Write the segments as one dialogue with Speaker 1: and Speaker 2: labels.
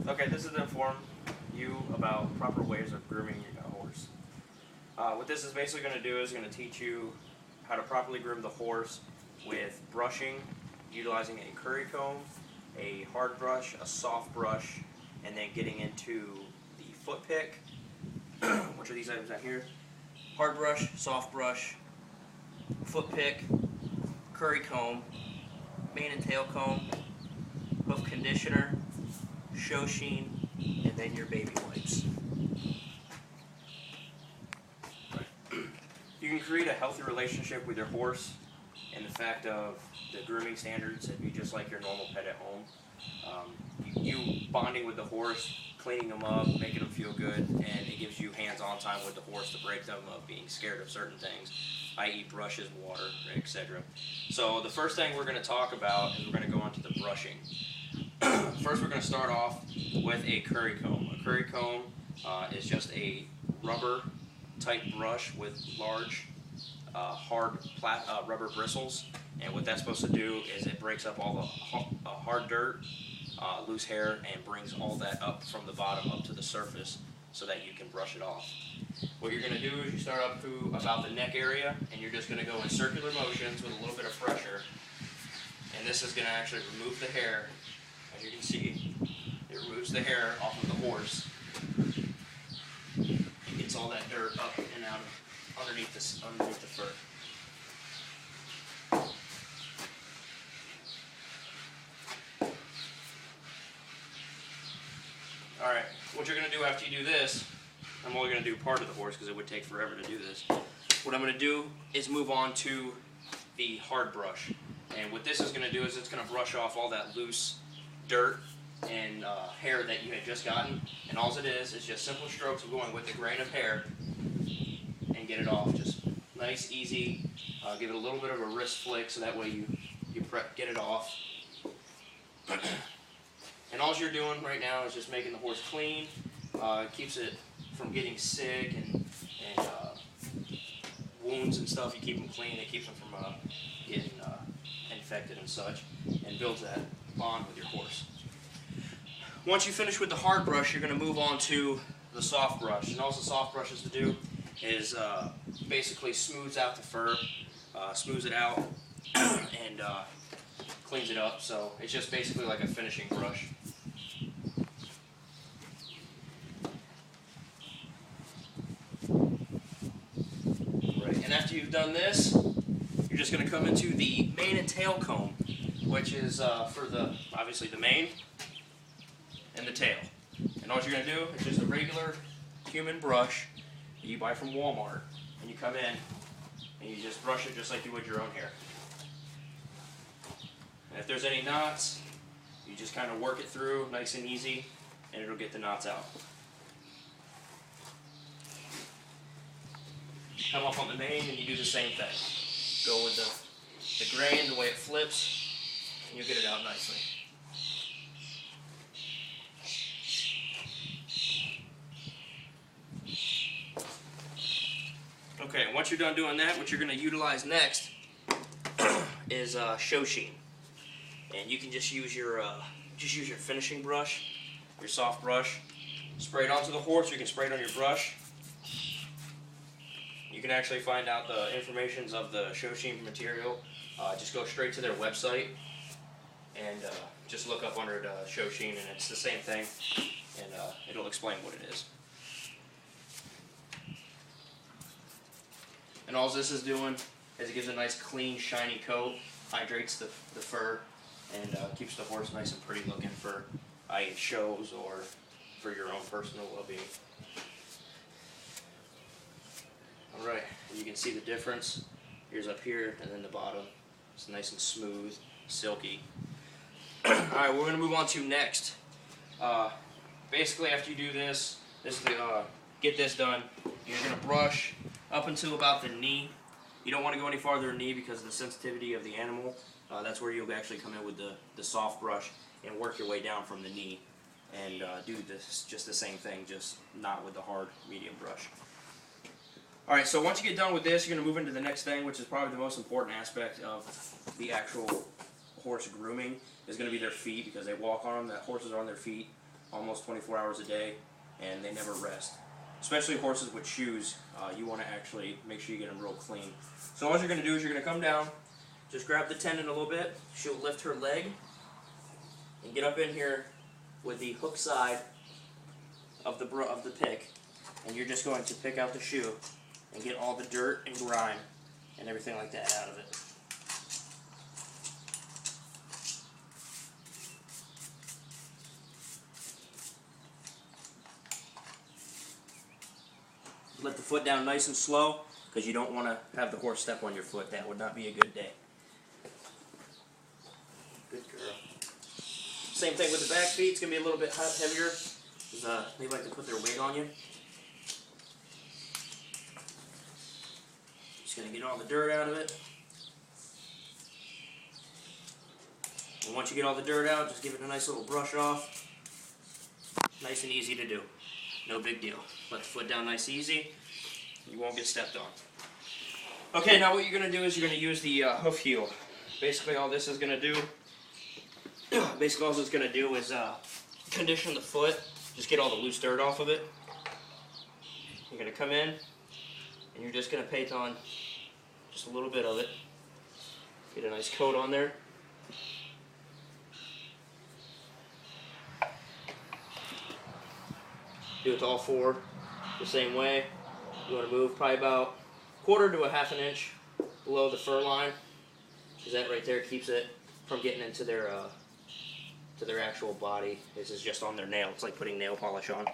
Speaker 1: Okay, this is to inform you about proper ways of grooming your horse. What this is basically going to do is going to teach you how to properly groom the horse with brushing, utilizing a curry comb, a hard brush, a soft brush, and then getting into the foot pick, which are these items down here. Hard brush, soft brush, foot pick, curry comb, mane and tail comb, hoof conditioner, show sheen, and then your baby wipes. You can create a healthy relationship with your horse in the fact of the grooming standards. It'd be just like your normal pet at home. You bonding with the horse, cleaning them up, making them feel good, and it gives you hands-on time with the horse to break them of being scared of certain things, i.e. brushes, water, etc. So the first thing we're going to talk about is we're going to go on to the brushing. First we're going to start off with a curry comb. A curry comb is just a rubber type brush with large hard rubber bristles, and what that's supposed to do is it breaks up all the hard dirt, loose hair, and brings all that up from the bottom up to the surface so that you can brush it off. What you're going to do is you start up to about the neck area, and you're just going to go in circular motions with a little bit of pressure, and this is going to actually remove the hair. As you can see, it removes the hair off of the horse. It gets all that dirt up and out of underneath the fur. Alright, what you're going to do after you do this, I'm only going to do part of the horse because it would take forever to do this. What I'm going to do is move on to the hard brush. And what this is going to do is it's going to brush off all that loose dirt and hair that you had just gotten. And all it is just simple strokes of going with the grain of hair and get it off. Just nice, easy. Give it a little bit of a wrist flick so that way you get it off. And all you're doing right now is just making the horse clean. It keeps it from getting sick and wounds and stuff. You keep them clean. It keeps them from getting infected and such, and builds that bond with your horse. Once you finish with the hard brush, you're going to move on to the soft brush. And all the soft brush is to do is basically smooths out the fur, smooths it out, and cleans it up. So it's just basically like a finishing brush. Right. And after you've done this, you're just going to come into the mane and tail comb, which is for obviously the mane and the tail. And all you're going to do is just a regular human brush that you buy from Walmart, and you come in and you just brush it just like you would your own hair. And if there's any knots, you just kind of work it through nice and easy, and it'll get the knots out. Come up on the mane and you do the same thing. Go with the grain, the way it flips, and you'll get it out nicely. Okay, once you're done doing that, what you're going to utilize next is show sheen. And you can just use your finishing brush, your soft brush. Spray it onto the horse, or you can spray it on your brush. You can actually find out the information of the show sheen material. Just go straight to their website and just look up under the show sheen, and it's the same thing, and it'll explain what it is. And all this is doing is it gives a nice clean shiny coat, hydrates the fur, and keeps the horse nice and pretty looking for shows or for your own personal well-being. Alright, you can see the difference. Here's up here, and then the bottom. It's nice and smooth, silky. Alright, we're going to move on to next. Basically, after you do this get this done, you're going to brush up until about the knee. You don't want to go any farther than the knee because of the sensitivity of the animal. That's where you'll actually come in with the soft brush and work your way down from the knee and do this just the same thing, just not with the hard medium brush. Alright, so once you get done with this, you're going to move into the next thing, which is probably the most important aspect of the actual horse grooming, is going to be their feet, because they walk on them. That horses are on their feet almost 24 hours a day, and they never rest. Especially horses with shoes, you want to actually make sure you get them real clean. So what you're going to do is you're going to come down, just grab the tendon a little bit, she'll lift her leg, and get up in here with the hook side of the pick, and you're just going to pick out the shoe and get all the dirt and grime and everything like that out of it. Let the foot down nice and slow, because you don't want to have the horse step on your foot. That would not be a good day. Good girl. Same thing with the back feet. It's going to be a little bit heavier, because they like to put their weight on you. Just going to get all the dirt out of it. And once you get all the dirt out, just give it a nice little brush off. Nice and easy to do. No big deal. Let the foot down nice and easy. You won't get stepped on. Okay, now what you're going to do is you're going to use the hoof heel. Basically all this is going to do, is condition the foot. Just get all the loose dirt off of it. You're going to come in and you're just going to paint on just a little bit of it. Get a nice coat on there. Do it to all four the same way. You want to move probably about 1/4 to 1/2 inch below the fur line, because that right there keeps it from getting into their actual body. This is just on their nail. It's like putting nail polish on.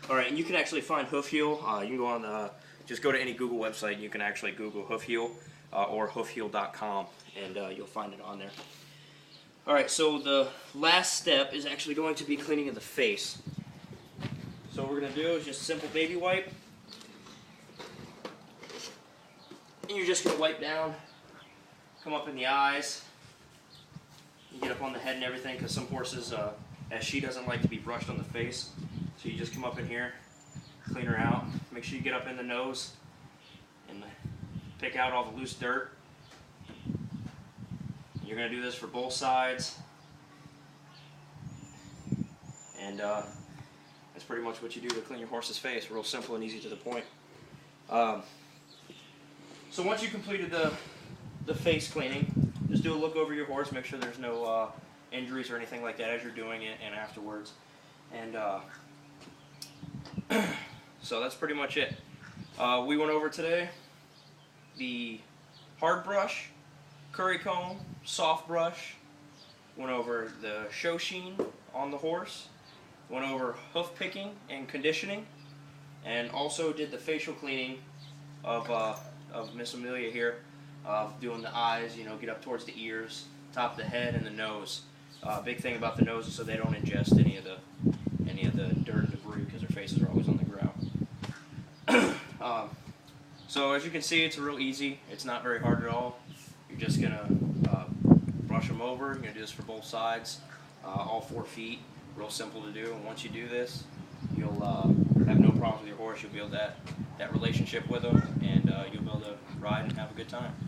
Speaker 1: All right, and you can actually find hoof heel. You can go on just go to any Google website. And you can actually Google hoof heel or hoofheel.com, and you'll find it on there. Alright, so the last step is actually going to be cleaning of the face. So what we're going to do is just a simple baby wipe. And you're just going to wipe down, come up in the eyes, and get up on the head and everything, because some horses, as she doesn't like to be brushed on the face, so you just come up in here, clean her out. Make sure you get up in the nose and pick out all the loose dirt. You're going to do this for both sides, and that's pretty much what you do to clean your horse's face. Real simple and easy to the point. So once you completed the face cleaning, just do a look over your horse, make sure there's no injuries or anything like that as you're doing it and afterwards. And so that's pretty much it. We went over today the hard brush, curry comb, soft brush, went over the show sheen on the horse, went over hoof picking and conditioning, and also did the facial cleaning of Miss Amelia here, doing the eyes, get up towards the ears, top of the head, and the nose. Big thing about the nose is so they don't ingest any of the dirt and debris, because their faces are always on the ground. So as you can see, it's real easy. It's not very hard at all. You're just going to brush them over. You're going to do this for both sides, all 4 feet. Real simple to do. And once you do this, you'll have no problems with your horse. You'll build that relationship with them, and you'll be able to ride and have a good time.